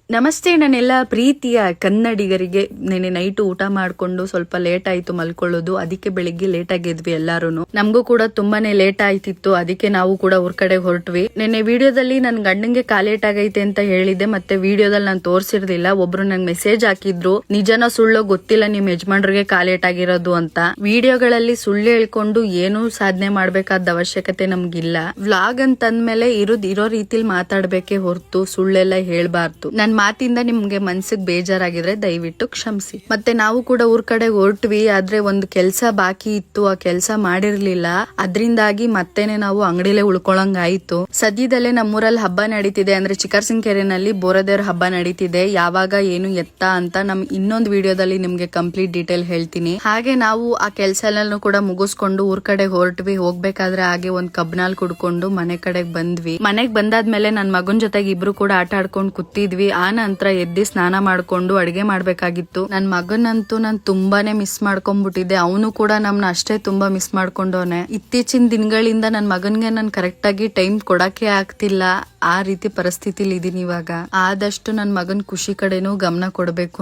ನಮಸ್ತೆ ನನ್ನೆಲ್ಲ ಪ್ರೀತಿಯ ಕನ್ನಡಿಗರಿಗೆ. ನೆನೆ ನೈಟ್ ಊಟ ಮಾಡ್ಕೊಂಡು ಸ್ವಲ್ಪ ಲೇಟ್ ಆಯ್ತು ಮಲ್ಕೊಳ್ಳೋದು, ಅದಕ್ಕೆ ಬೆಳಿಗ್ಗೆ ಲೇಟ್ ಆಗಿದ್ವಿ ಎಲ್ಲಾರು. ನಮಗೂ ಕೂಡ ತುಂಬಾನೇ ಲೇಟ್ ಆಯ್ತಿತ್ತು, ಅದಕ್ಕೆ ನಾವು ಕೂಡ ಊರ್ ಕಡೆ ಹೊರಟ್ವಿ. ನೆನ್ನೆ ವಿಡಿಯೋದಲ್ಲಿ ನನ್ ಗಂಡಂಗೆ ಲೇಟ್ ಆಗೈತೆ ಅಂತ ಹೇಳಿದೆ, ಮತ್ತೆ ವಿಡಿಯೋದಲ್ಲಿ ನಾನು ತೋರ್ಸಿರ್ಲಿಲ್ಲ. ಒಬ್ರು ನಂಗೆ ಮೆಸೇಜ್ ಹಾಕಿದ್ರು, ನಿಜನ ಸುಳ್ಳೋ ಗೊತ್ತಿಲ್ಲ ನಿಮ್ ಯಜಮಾನ್ರಿಗೆ ಲೇಟ್ ಆಗಿರೋದು ಅಂತ. ವಿಡಿಯೋಗಳಲ್ಲಿ ಸುಳ್ಳು ಹೇಳ್ಕೊಂಡು ಏನು ಸಾಧನೆ ಮಾಡ್ಬೇಕಾದ ಅವಶ್ಯಕತೆ ನಮ್ಗಿಲ್ಲ. ವ್ಲಾಗ್ ಅಂತಂದ್ಮೇಲೆ ಇರೋ ರೀತಿಲಿ ಮಾತಾಡ್ಬೇಕೆ ಹೊರತು ಸುಳ್ಳೆಲ್ಲ ಹೇಳ್ಬಾರ್ದು. ನನ್ ಮಾತಿಂದ ನಿಮ್ಗೆ ಮನ್ಸಿಗೆ ಬೇಜಾರಾಗಿದ್ರೆ ದಯವಿಟ್ಟು ಕ್ಷಮಿಸಿ. ಮತ್ತೆ ನಾವು ಕೂಡ ಊರ್ ಕಡೆ ಹೊರಟ್ವಿ, ಆದ್ರೆ ಒಂದು ಕೆಲ್ಸ ಬಾಕಿ ಇತ್ತು, ಆ ಕೆಲ್ಸ ಮಾಡಿರ್ಲಿಲ್ಲ. ಅದ್ರಿಂದಾಗಿ ಮತ್ತೇನೆ ನಾವು ಅಂಗಡಿಲೇ ಉಳ್ಕೊಳಂಗ್ ಆಯ್ತು. ಸದ್ಯದಲ್ಲೇ ನಮ್ಮೂರಲ್ಲಿ ಹಬ್ಬ ನಡೀತಿದೆ, ಅಂದ್ರೆ ಚಿಕ್ಕರ್ಸಿಂಕೆರೆನಲ್ಲಿ ಬೋರದೇವ್ರ ಹಬ್ಬ ನಡೀತಿದೆ. ಯಾವಾಗ ಏನು ಎತ್ತ ಅಂತ ಇನ್ನೊಂದು ವಿಡಿಯೋದಲ್ಲಿ ನಿಮ್ಗೆ ಕಂಪ್ಲೀಟ್ ಡೀಟೇಲ್ ಹೇಳ್ತೀನಿ. ಹಾಗೆ ನಾವು ಆ ಕೆಲ್ಸ ಎಲ್ಲಾನು ಕೂಡ ಮುಗಿಸ್ಕೊಂಡು ಊರ್ ಕಡೆ ಹೊರಟ್ವಿ. ಹೋಗ್ಬೇಕಾದ್ರೆ ಹಾಗೆ ಒಂದ್ ಕಬ್ನಾಲ್ ಕುಡ್ಕೊಂಡು ಮನೆ ಕಡೆಗೆ ಬಂದ್ವಿ. ಮನೆಗ್ ಬಂದಾದ್ಮೇಲೆ ನನ್ ಮಗನ್ ಜೊತೆಗೆ ಇಬ್ರು ಕೂಡ ಆಟ ಆಡ್ಕೊಂಡು ಕೂತಿದ್ವಿ. ಆ ನಂತರ ಎದ್ದಿ ಸ್ನಾನ ಮಾಡ್ಕೊಂಡು ಅಡ್ಗೆ ಮಾಡ್ಬೇಕಾಗಿತ್ತು. ನನ್ ಮಗನಂತೂ ನಾನ್ ತುಂಬಾನೇ ಮಿಸ್ ಮಾಡ್ಕೊಂಡ್ಬಿಟ್ಟಿದ್ದೆ. ಅವನು ಕೂಡ ನಮ್ನ ಅಷ್ಟೇ ತುಂಬಾ ಮಿಸ್ ಮಾಡ್ಕೊಂಡವನೆ. ಇತ್ತೀಚಿನ ದಿನಗಳಿಂದ ನನ್ ಮಗನ್ಗೆ ನಾನ್ ಕರೆಕ್ಟ್ ಆಗಿ ಟೈಮ್ ಕೊಡಕ್ಕೆ ಆಗ್ತಿಲ್ಲ, ಆ ರೀತಿ ಪರಿಸ್ಥಿತಿಲಿ ಇದೀನಿ ಇವಾಗ. ಆದಷ್ಟು ನನ್ ಮಗನ್ ಖುಷಿ ಕಡೆನೂ ಗಮನ ಕೊಡ್ಬೇಕು.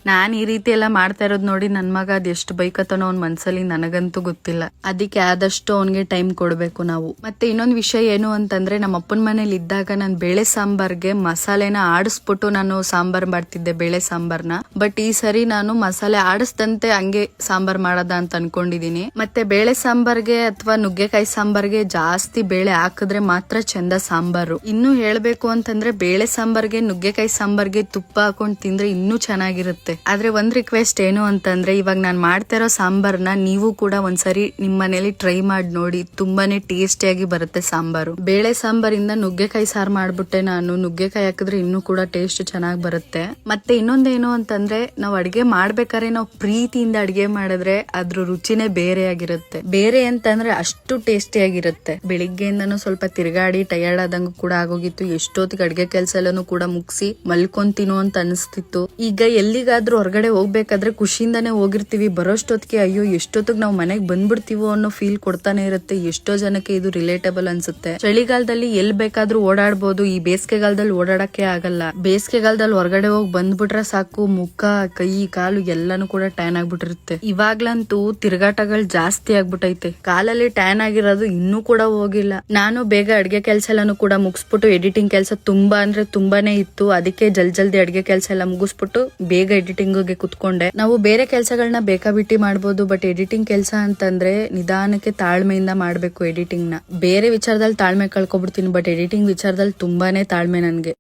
ನಾನ್ ಈ ರೀತಿ ಎಲ್ಲ ಮಾಡ್ತಾ ಇರೋದ್ ನೋಡಿ ನನ್ ಮಗ ಅದ್ ಎಷ್ಟು ಬೈಕತನೋ ಅವ್ನ ಮನ್ಸಲ್ಲಿ ನನಗಂತೂ ಗೊತ್ತಿಲ್ಲ. ಅದಕ್ಕೆ ಆದಷ್ಟು ಅವನ್ಗೆ ಟೈಮ್ ಕೊಡ್ಬೇಕು ನಾವು. ಮತ್ತೆ ಇನ್ನೊಂದ್ ವಿಷಯ ಏನು ಅಂತಂದ್ರೆ, ನಮ್ಮ ಅಪ್ಪನ ಮನೇಲಿ ಇದ್ದಾಗ ನಾನ್ ಬೇಳೆ ಸಾಂಬಾರ್ಗೆ ಮಸಾಲೆನ ಆಡಿಸ್ಬಿಟ್ಟು ನಾನು ಸಾಂಬಾರ್ ಮಾಡ್ತಿದ್ದೆ, ಬೇಳೆ ಸಾಂಬಾರ್ನ. ಬಟ್ ಈ ಸರಿ ನಾನು ಮಸಾಲೆ ಆಡಿಸ್ದಂತೆ ಹಂಗೆ ಸಾಂಬಾರ್ ಮಾಡದ ಅಂತ ಅನ್ಕೊಂಡಿದೀನಿ. ಮತ್ತೆ ಬೇಳೆ ಸಾಂಬಾರ್ಗೆ ಅಥವಾ ನುಗ್ಗೆಕಾಯಿ ಸಾಂಬಾರ್ಗೆ ಜಾಸ್ತಿ ಬೇಳೆ ಹಾಕಿದ್ರೆ ಮಾತ್ರ ಚಂದ ಸಾಂಬಾರು. ಇನ್ನು ಹೇಳ್ಬೇಕು ಅಂತಂದ್ರೆ ಬೇಳೆ ಸಾಂಬಾರ್ಗೆ ನುಗ್ಗೆಕಾಯಿ ಸಾಂಬಾರ್ಗೆ ತುಪ್ಪ ಹಾಕೊಂಡ್ ತಿಂದ್ರೆ ಇನ್ನೂ ಚೆನ್ನಾಗಿರುತ್ತೆ. ಆದ್ರೆ ಒಂದ್ ರಿಕ್ವೆಸ್ಟ್ ಏನು ಅಂತಂದ್ರೆ, ಇವಾಗ ನಾನ್ ಮಾಡ್ತಾ ಇರೋ ಸಾಂಬಾರ್ನ ನೀವು ಕೂಡ ಒಂದ್ಸರಿ ನಿಮ್ ಮನೇಲಿ ಟ್ರೈ ಮಾಡಿ ನೋಡಿ, ತುಂಬಾನೇ ಟೇಸ್ಟಿಯಾಗಿ ಬರುತ್ತೆ ಸಾಂಬಾರು. ಬೇಳೆ ಸಾಂಬಾರಿಂದ ನುಗ್ಗೆಕಾಯಿ ಸಾರು ಮಾಡ್ಬಿಟ್ಟೆ ನಾನು. ನುಗ್ಗೆಕಾಯಿ ಹಾಕಿದ್ರೆ ಇನ್ನೂ ಕೂಡ ಟೇಸ್ಟ್ ಚೆನ್ನಾಗಿ ಬರುತ್ತೆ. ಮತ್ತೆ ಇನ್ನೊಂದೇನು ಅಂತಂದ್ರೆ, ನಾವ್ ಅಡ್ಗೆ ಮಾಡ್ಬೇಕಾದ್ರೆ ನಾವು ಪ್ರೀತಿಯಿಂದ ಅಡ್ಗೆ ಮಾಡಿದ್ರೆ ಅದ್ರ ರುಚಿನೇ ಬೇರೆ ಆಗಿರುತ್ತೆ. ಬೇರೆ ಅಂತಂದ್ರೆ ಅಷ್ಟು ಟೇಸ್ಟಿ ಆಗಿರುತ್ತೆ. ಬೆಳಿಗ್ಗೆಯಿಂದನೂ ಸ್ವಲ್ಪ ತಿರ್ಗಾಡಿ ಟಯರ್ಡ್ ಆದಂಗೂ ಕೂಡ ಆಗೋಗಿತ್ತು. ಎಷ್ಟೊತ್ತಿಗೆ ಅಡ್ಗೆ ಕೆಲ್ಸ ಎಲ್ಲಾನು ಕೂಡ ಮುಗಿಸಿ ಮಲ್ಕೊಂತೀನೋ ಅಂತ ಅನಿಸ್ತಿತ್ತು. ಈಗ ಎಲ್ಲಿಗಾದ್ರೂ ಹೊರಗಡೆ ಹೋಗ್ಬೇಕಾದ್ರೆ ಖುಷಿಯಿಂದಾನೇ ಹೋಗಿರ್ತೀವಿ, ಬರೋಷ್ಟೊತ್ತಿಗೆ ಅಯ್ಯೋ ಎಷ್ಟೊತ್ತಿಗೆ ನಾವು ಮನೆಗ್ ಬಂದ್ಬಿಡ್ತೀವೋ ಅನ್ನೋ ಫೀಲ್ ಕೊಡ್ತಾನೆ ಇರುತ್ತೆ. ಎಷ್ಟೋ ಜನಕ್ಕೆ ಇದು ರಿಲೇಟಬಲ್ ಅನ್ಸುತ್ತೆ. ಚಳಿಗಾಲದಲ್ಲಿ ಎಲ್ ಬೇಕಾದ್ರೂ ಓಡಾಡ್ಬೋದು, ಈ ಬೇಸಿಗೆಗಾಲದಲ್ಲಿ ಓಡಾಡಕ್ಕೆ ಆಗಲ್ಲ. ಬೇಸಿಗೆಗಾಲದಲ್ಲಿ ಹೊರಗಡೆ ಹೋಗಿ ಬಂದ್ಬಿಟ್ರೆ ಸಾಕು, ಮುಖ ಕೈ ಕಾಲು ಎಲ್ಲಾನು ಕೂಡ ಟ್ಯಾನ್ ಆಗ್ಬಿಟ್ಟಿರುತ್ತೆ. ಇವಾಗ್ಲಂತೂ ತಿರ್ಗಾಟಗಳು ಜಾಸ್ತಿ ಆಗ್ಬಿಟ್ಟೈತೆ. ಕಾಲಲ್ಲಿ ಟ್ಯಾನ್ ಆಗಿರೋದು ಇನ್ನೂ ಕೂಡ ಹೋಗಿಲ್ಲ. ನಾನು ಬೇಗ ಅಡ್ಗೆ ಕೆಲ್ಸ ಎಲ್ಲಾನು ಕೂಡ ಮುಗಿಸ್ಬಿಟ್ಟು, ಎಡಿಟಿಂಗ್ ಕೆಲಸ ತುಂಬಾ ಅಂದ್ರೆ ತುಂಬಾನೇ ಇತ್ತು, ಅದಕ್ಕೆ ಜಲ್ದಿ ಅಡ್ಗೆ ಕೆಲಸ ಎಲ್ಲ ಮುಗಿಸ್ಬಿಟ್ಟು ಬೇಗ ಎಡಿಟಿಂಗ್ಗೆ ಕುತ್ಕೊಂಡೆ. ನಾವು ಬೇರೆ ಕೆಲಸಗಳನ್ನ ಬೇಕಾಬಿಟ್ಟಿ ಮಾಡ್ಬೋದು, ಬಟ್ ಎಡಿಟಿಂಗ್ ಕೆಲಸ ಅಂತಂದ್ರೆ ನಿಧಾನಕ್ಕೆ ತಾಳ್ಮೆಯಿಂದ ಮಾಡ್ಬೇಕು ಎಡಿಟಿಂಗ್ ನ. ಬೇರೆ ವಿಚಾರದಲ್ಲಿ ತಾಳ್ಮೆ ಕಳ್ಕೊಬಿಡ್ತೀನಿ, ಬಟ್ ಎಡಿಟಿಂಗ್ ವಿಚಾರದಲ್ಲಿ ತುಂಬಾನೇ ತಾಳ್ಮೆ ನನ್ಗೆ.